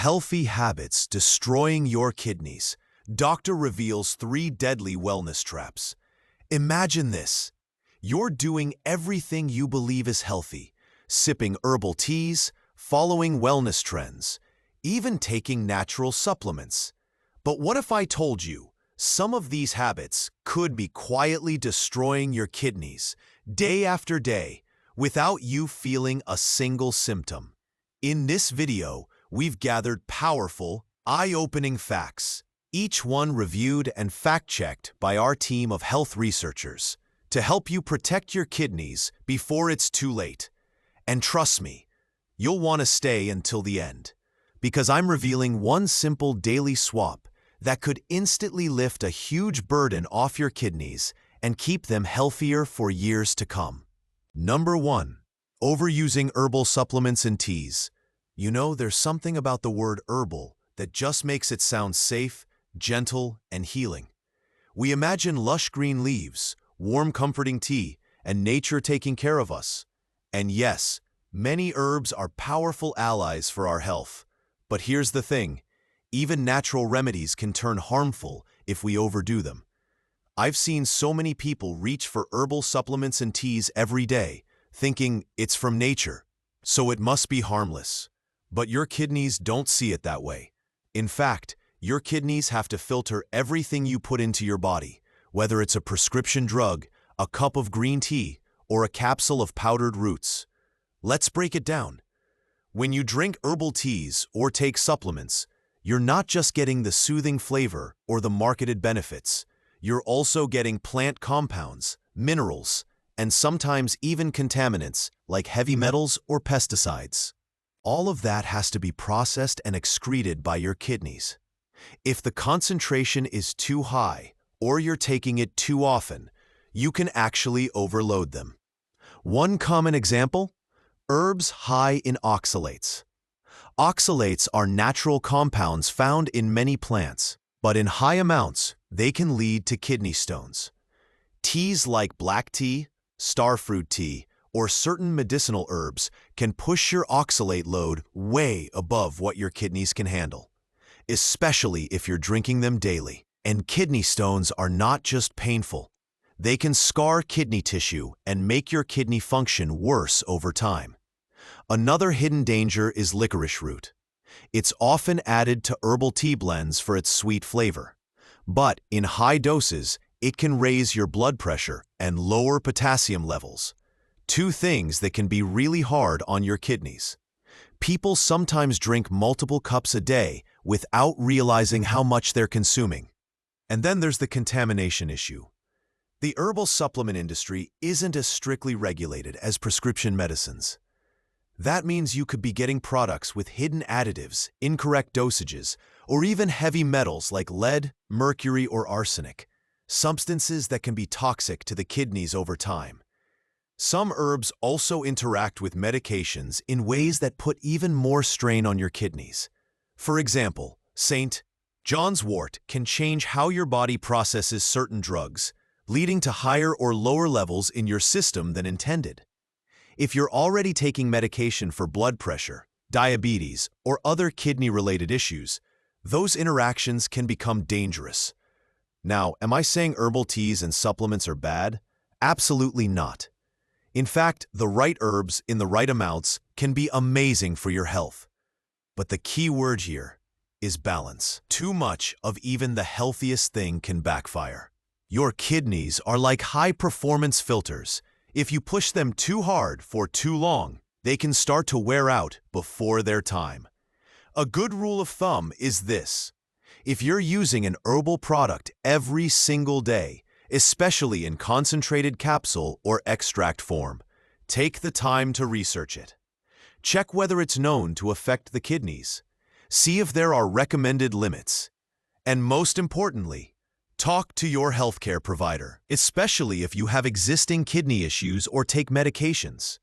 Healthy habits destroying your kidneys. Doctor reveals 3 deadly wellness traps. Imagine this. You're doing everything you believe is healthy, sipping herbal teas, following wellness trends, even taking natural supplements. But what if I told you some of these habits could be quietly destroying your kidneys day after day without you feeling a single symptom? In this video, we've gathered powerful, eye-opening facts, each one reviewed and fact-checked by our team of health researchers to help you protect your kidneys before it's too late. And trust me, you'll want to stay until the end, because I'm revealing one simple daily swap that could instantly lift a huge burden off your kidneys and keep them healthier for years to come. Number 1. Overusing herbal supplements and teas. You know, there's something about the word herbal that just makes it sound safe, gentle, and healing. We imagine lush green leaves, warm comforting tea, and nature taking care of us. And yes, many herbs are powerful allies for our health. But here's the thing, even natural remedies can turn harmful if we overdo them. I've seen so many people reach for herbal supplements and teas every day, thinking it's from nature, so it must be harmless. But your kidneys don't see it that way. In fact, your kidneys have to filter everything you put into your body, whether it's a prescription drug, a cup of green tea, or a capsule of powdered roots. Let's break it down. When you drink herbal teas or take supplements, you're not just getting the soothing flavor or the marketed benefits. You're also getting plant compounds, minerals, and sometimes even contaminants like heavy metals or pesticides. All of that has to be processed and excreted by your kidneys. If the concentration is too high or you're taking it too often, you can actually overload them. One common example: herbs high in oxalates. Oxalates are natural compounds found in many plants, but in high amounts, they can lead to kidney stones. Teas like black tea, starfruit tea, or certain medicinal herbs can push your oxalate load way above what your kidneys can handle, especially if you're drinking them daily. And kidney stones are not just painful. They can scar kidney tissue and make your kidney function worse over time. Another hidden danger is licorice root. It's often added to herbal tea blends for its sweet flavor. But in high doses, it can raise your blood pressure and lower potassium levels. 2 things that can be really hard on your kidneys. People sometimes drink multiple cups a day without realizing how much they're consuming. And then there's the contamination issue. The herbal supplement industry isn't as strictly regulated as prescription medicines. That means you could be getting products with hidden additives, incorrect dosages, or even heavy metals like lead, mercury, or arsenic, substances that can be toxic to the kidneys over time. Some herbs also interact with medications in ways that put even more strain on your kidneys. For example, St. John's wort can change how your body processes certain drugs, leading to higher or lower levels in your system than intended. If you're already taking medication for blood pressure, diabetes, or other kidney-related issues, those interactions can become dangerous. Now, am I saying herbal teas and supplements are bad? Absolutely not. In fact, the right herbs in the right amounts can be amazing for your health. But the key word here is balance. Too much of even the healthiest thing can backfire. Your kidneys are like high-performance filters. If you push them too hard for too long, they can start to wear out before their time. A good rule of thumb is this: if you're using an herbal product every single day, especially in concentrated capsule or extract form, take the time to research it. Check whether it's known to affect the kidneys. See if there are recommended limits. And most importantly, talk to your healthcare provider, especially if you have existing kidney issues or take medications.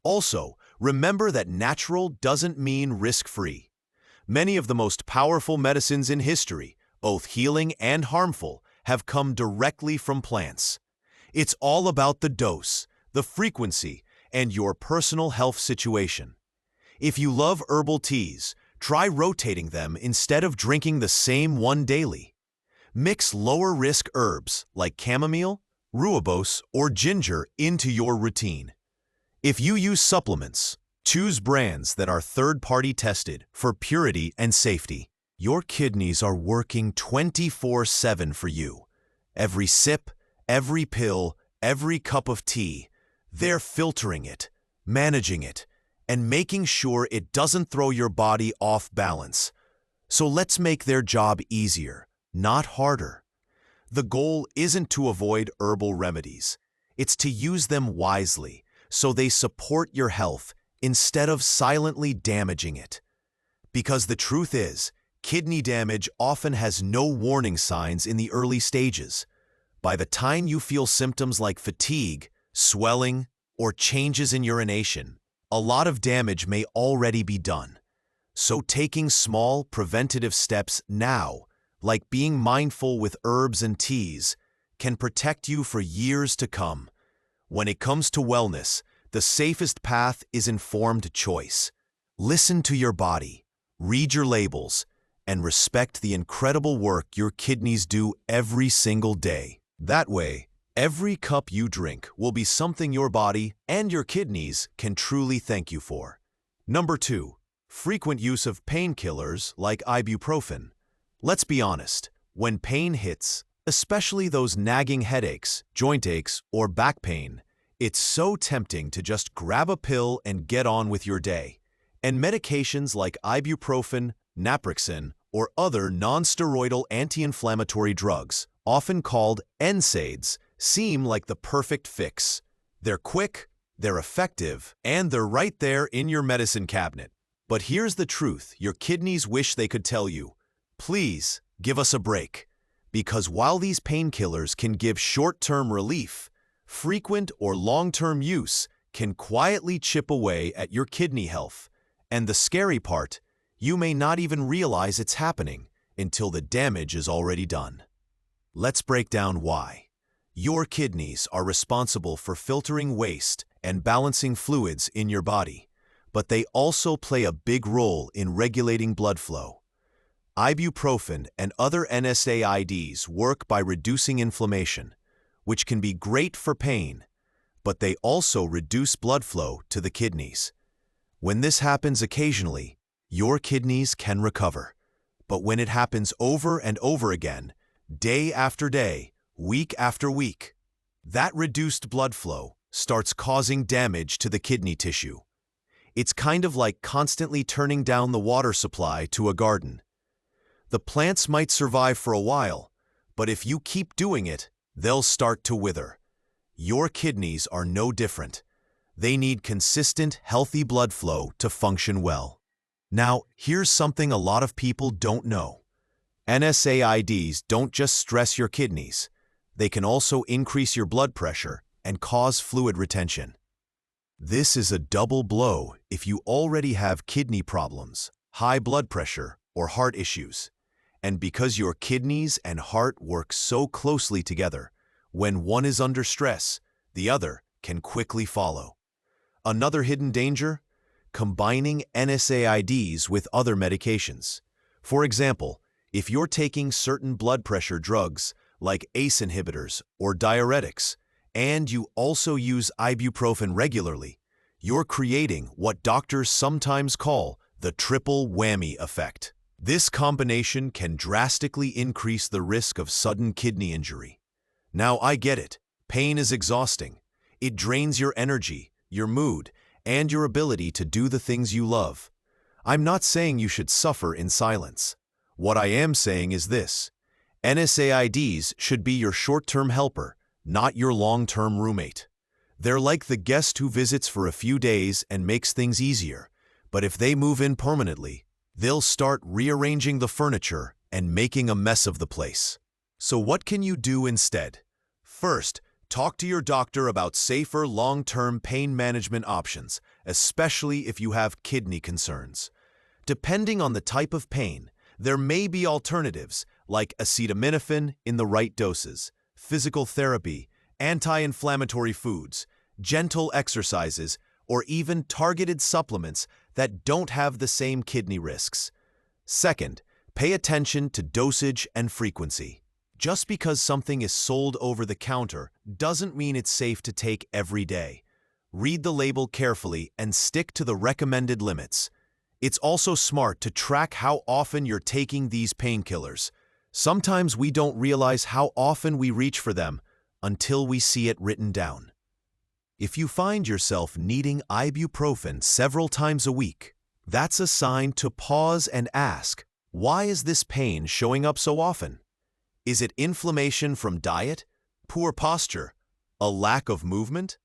Also, remember that natural doesn't mean risk-free. Many of the most powerful medicines in history, both healing and harmful, have come directly from plants. It's all about the dose, the frequency, and your personal health situation. If you love herbal teas, Try rotating them instead of drinking the same one daily. Mix lower-risk herbs like chamomile, rooibos, or ginger into your routine. If you use supplements, choose brands that are third-party tested for purity and safety. Your kidneys are working 24/7 for you. Every sip, every pill, every cup of tea, they're filtering it, managing it, and making sure it doesn't throw your body off balance. So let's make their job easier, not harder. The goal isn't to avoid herbal remedies. It's to use them wisely so they support your health instead of silently damaging it. Because the truth is, kidney damage often has no warning signs in the early stages. By the time you feel symptoms like fatigue, swelling, or changes in urination, a lot of damage may already be done. So taking small preventative steps now, like being mindful with herbs and teas, can protect you for years to come. When it comes to wellness, the safest path is informed choice. Listen to your body, read your labels, and respect the incredible work your kidneys do every single day. That way, every cup you drink will be something your body and your kidneys can truly thank you for. Number 2. Frequent use of painkillers like ibuprofen. Let's be honest, when pain hits, especially those nagging headaches, joint aches, or back pain, it's so tempting to just grab a pill and get on with your day. And medications like ibuprofen, naproxen, or other non-steroidal anti-inflammatory drugs, often called NSAIDs, seem like the perfect fix. They're quick, they're effective, and they're right there in your medicine cabinet. But here's the truth your kidneys wish they could tell you. Please, give us a break. Because while these painkillers can give short-term relief, frequent or long-term use can quietly chip away at your kidney health. And the scary part, you may not even realize it's happening until the damage is already done. Let's break down why. Your kidneys are responsible for filtering waste and balancing fluids in your body, but they also play a big role in regulating blood flow. Ibuprofen and other NSAIDs work by reducing inflammation, which can be great for pain, but they also reduce blood flow to the kidneys. When this happens occasionally, your kidneys can recover. But when it happens over and over again, day after day, week after week, that reduced blood flow starts causing damage to the kidney tissue. It's kind of like constantly turning down the water supply to a garden. The plants might survive for a while, but if you keep doing it, they'll start to wither. Your kidneys are no different. They need consistent, healthy blood flow to function well. Now, here's something a lot of people don't know. NSAIDs don't just stress your kidneys. They can also increase your blood pressure and cause fluid retention. This is a double blow if you already have kidney problems, high blood pressure, or heart issues. And because your kidneys and heart work so closely together, when one is under stress, the other can quickly follow. Another hidden danger? Combining NSAIDs with other medications. For example, if you're taking certain blood pressure drugs like ACE inhibitors or diuretics, and you also use ibuprofen regularly, you're creating what doctors sometimes call the triple whammy effect. This combination can drastically increase the risk of sudden kidney injury. Now, I get it. Pain is exhausting. It drains your energy, your mood, and your ability to do the things you love. I'm not saying you should suffer in silence. What I am saying is this: NSAIDs should be your short-term helper, not your long-term roommate. They're like the guest who visits for a few days and makes things easier, but if they move in permanently, they'll start rearranging the furniture and making a mess of the place. So what can you do instead? First, talk to your doctor about safer long-term pain management options, especially if you have kidney concerns. Depending on the type of pain, there may be alternatives like acetaminophen in the right doses, physical therapy, anti-inflammatory foods, gentle exercises, or even targeted supplements that don't have the same kidney risks. Second, pay attention to dosage and frequency. Just because something is sold over the counter doesn't mean it's safe to take every day. Read the label carefully and stick to the recommended limits. It's also smart to track how often you're taking these painkillers. Sometimes we don't realize how often we reach for them until we see it written down. If you find yourself needing ibuprofen several times a week, that's a sign to pause and ask, why is this pain showing up so often? Is it inflammation from diet, poor posture, a lack of movement?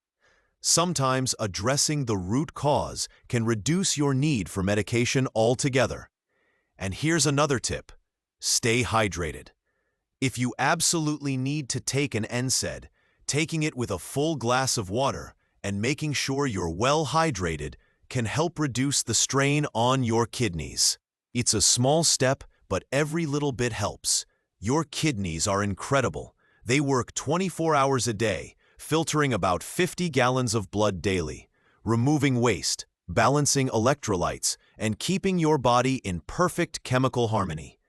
Sometimes addressing the root cause can reduce your need for medication altogether. And here's another tip: stay hydrated. If you absolutely need to take an NSAID, taking it with a full glass of water and making sure you're well hydrated can help reduce the strain on your kidneys. It's a small step, but every little bit helps. Your kidneys are incredible. They work 24 hours a day, filtering about 50 gallons of blood daily, removing waste, balancing electrolytes, and keeping your body in perfect chemical harmony.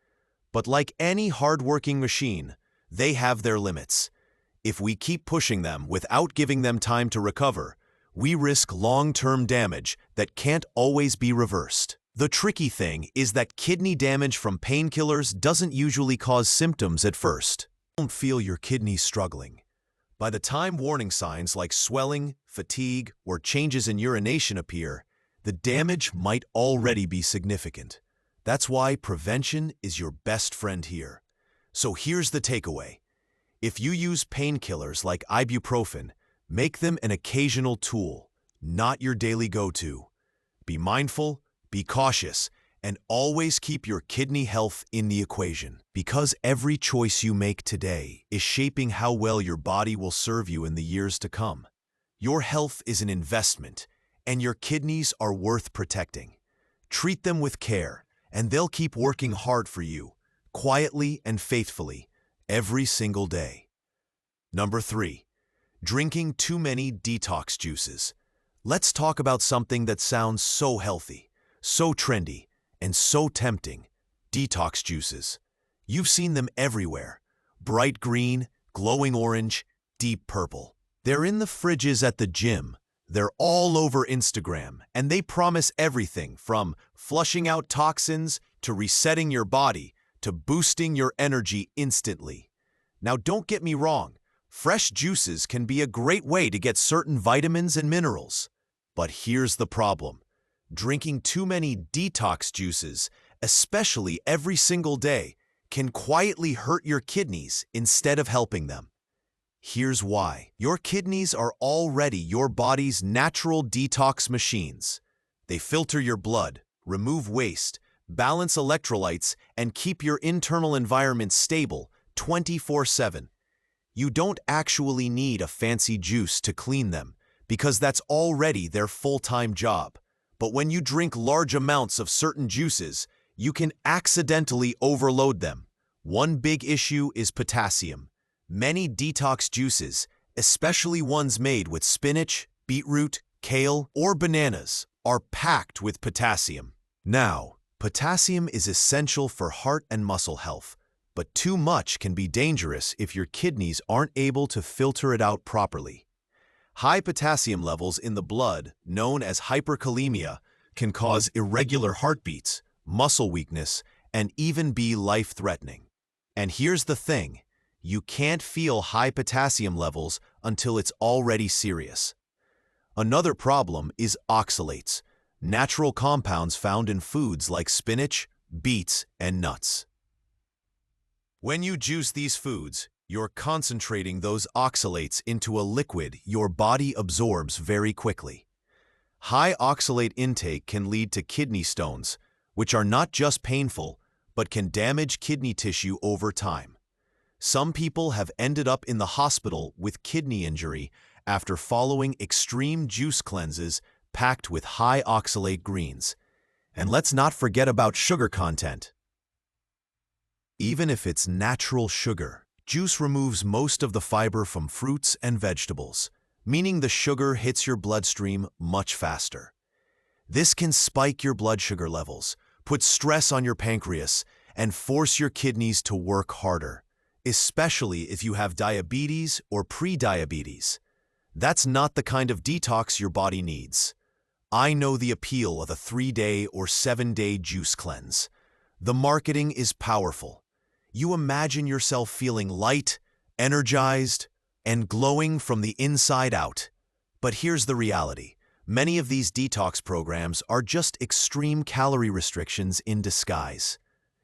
But like any hard-working machine, they have their limits. If we keep pushing them without giving them time to recover, we risk long-term damage that can't always be reversed. The tricky thing is that kidney damage from painkillers doesn't usually cause symptoms at first. Don't feel your kidneys struggling. By the time warning signs like swelling, fatigue, or changes in urination appear, the damage might already be significant. That's why prevention is your best friend here. So here's the takeaway. If you use painkillers like ibuprofen, make them an occasional tool, not your daily go-to. Be mindful, be cautious, and always keep your kidney health in the equation, because every choice you make today is shaping how well your body will serve you in the years to come. Your health is an investment, and your kidneys are worth protecting. Treat them with care, and they'll keep working hard for you, quietly and faithfully, every single day. Number 3. Drinking too many detox juices. Let's talk about something that sounds so healthy, so trendy, and so tempting: detox juices. You've seen them everywhere: bright green, glowing orange, deep purple. They're in the fridges at the gym. They're all over Instagram, and they promise everything from flushing out toxins to resetting your body to boosting your energy instantly. Now, don't get me wrong. Fresh juices can be a great way to get certain vitamins and minerals. But here's the problem. Drinking too many detox juices, especially every single day, can quietly hurt your kidneys instead of helping them. Here's why. Your kidneys are already your body's natural detox machines. They filter your blood, remove waste, balance electrolytes, and keep your internal environment stable 24/7. You don't actually need a fancy juice to clean them, because that's already their full-time job. But when you drink large amounts of certain juices, you can accidentally overload them. One big issue is potassium. Many detox juices, especially ones made with spinach, beetroot, kale, or bananas, are packed with potassium. Now, potassium is essential for heart and muscle health, but too much can be dangerous if your kidneys aren't able to filter it out properly. High potassium levels in the blood, known as hyperkalemia, can cause irregular heartbeats, muscle weakness, and even be life-threatening. And here's the thing: you can't feel high potassium levels until it's already serious. Another problem is oxalates, natural compounds found in foods like spinach, beets, and nuts. When you juice these foods, you're concentrating those oxalates into a liquid your body absorbs very quickly. High oxalate intake can lead to kidney stones, which are not just painful, but can damage kidney tissue over time. Some people have ended up in the hospital with kidney injury after following extreme juice cleanses packed with high oxalate greens. And let's not forget about sugar content. Even if it's natural sugar, juice removes most of the fiber from fruits and vegetables, meaning the sugar hits your bloodstream much faster. This can spike your blood sugar levels, put stress on your pancreas, and force your kidneys to work harder, especially if you have diabetes or pre-diabetes. That's not the kind of detox your body needs. I know the appeal of a 3-day or 7-day juice cleanse. The marketing is powerful. You imagine yourself feeling light, energized, and glowing from the inside out. But here's the reality. Many of these detox programs are just extreme calorie restrictions in disguise.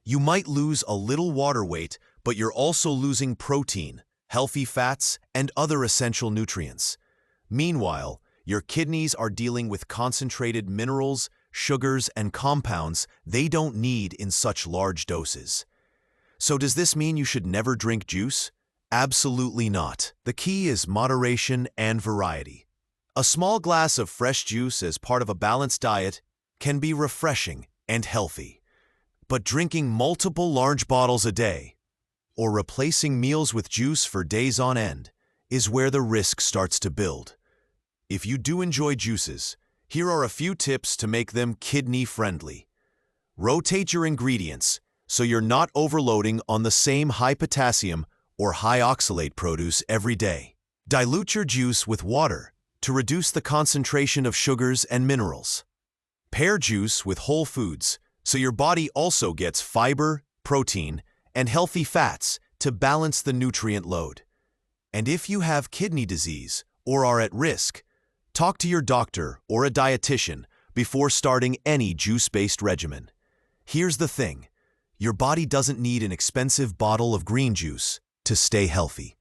You might lose a little water weight, but you're also losing protein, healthy fats, and other essential nutrients. Meanwhile, your kidneys are dealing with concentrated minerals, sugars, and compounds they don't need in such large doses. So does this mean you should never drink juice? Absolutely not. The key is moderation and variety. A small glass of fresh juice as part of a balanced diet can be refreshing and healthy. But drinking multiple large bottles a day, or replacing meals with juice for days on end, is where the risk starts to build. If you do enjoy juices, here are a few tips to make them kidney-friendly. Rotate your ingredients so you're not overloading on the same high potassium or high oxalate produce every day. Dilute your juice with water to reduce the concentration of sugars and minerals. Pair juice with whole foods so your body also gets fiber, protein, and healthy fats to balance the nutrient load. And if you have kidney disease or are at risk, talk to your doctor or a dietitian before starting any juice-based regimen. Here's the thing. Your body doesn't need an expensive bottle of green juice to stay healthy.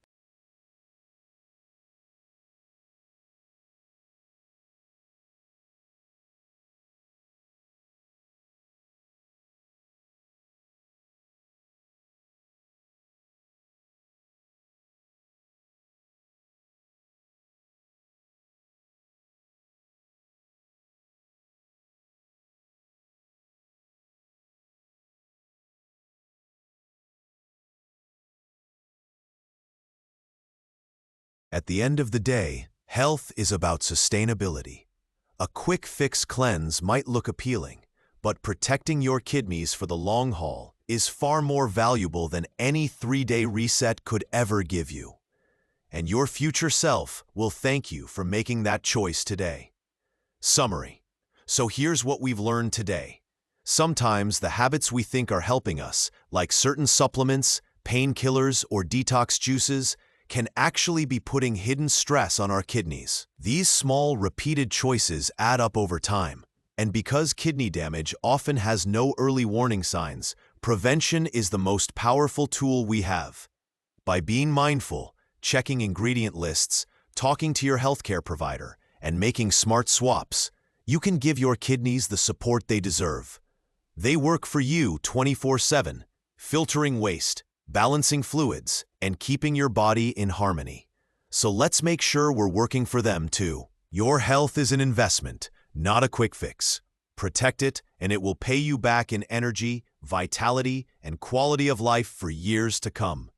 At the end of the day, health is about sustainability. A quick fix cleanse might look appealing, but protecting your kidneys for the long haul is far more valuable than any 3-day reset could ever give you. And your future self will thank you for making that choice today. Summary. So here's what we've learned today. Sometimes the habits we think are helping us, like certain supplements, painkillers, or detox juices, can actually be putting hidden stress on our kidneys. These small, repeated choices add up over time. And because kidney damage often has no early warning signs, prevention is the most powerful tool we have. By being mindful, checking ingredient lists, talking to your healthcare provider, and making smart swaps, you can give your kidneys the support they deserve. They work for you 24/7, filtering waste, balancing fluids, and keeping your body in harmony. So let's make sure we're working for them too. Your health is an investment, not a quick fix. Protect it, and it will pay you back in energy, vitality, and quality of life for years to come.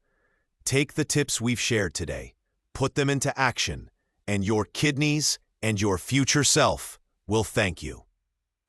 Take the tips we've shared today, put them into action, and your kidneys and your future self will thank you.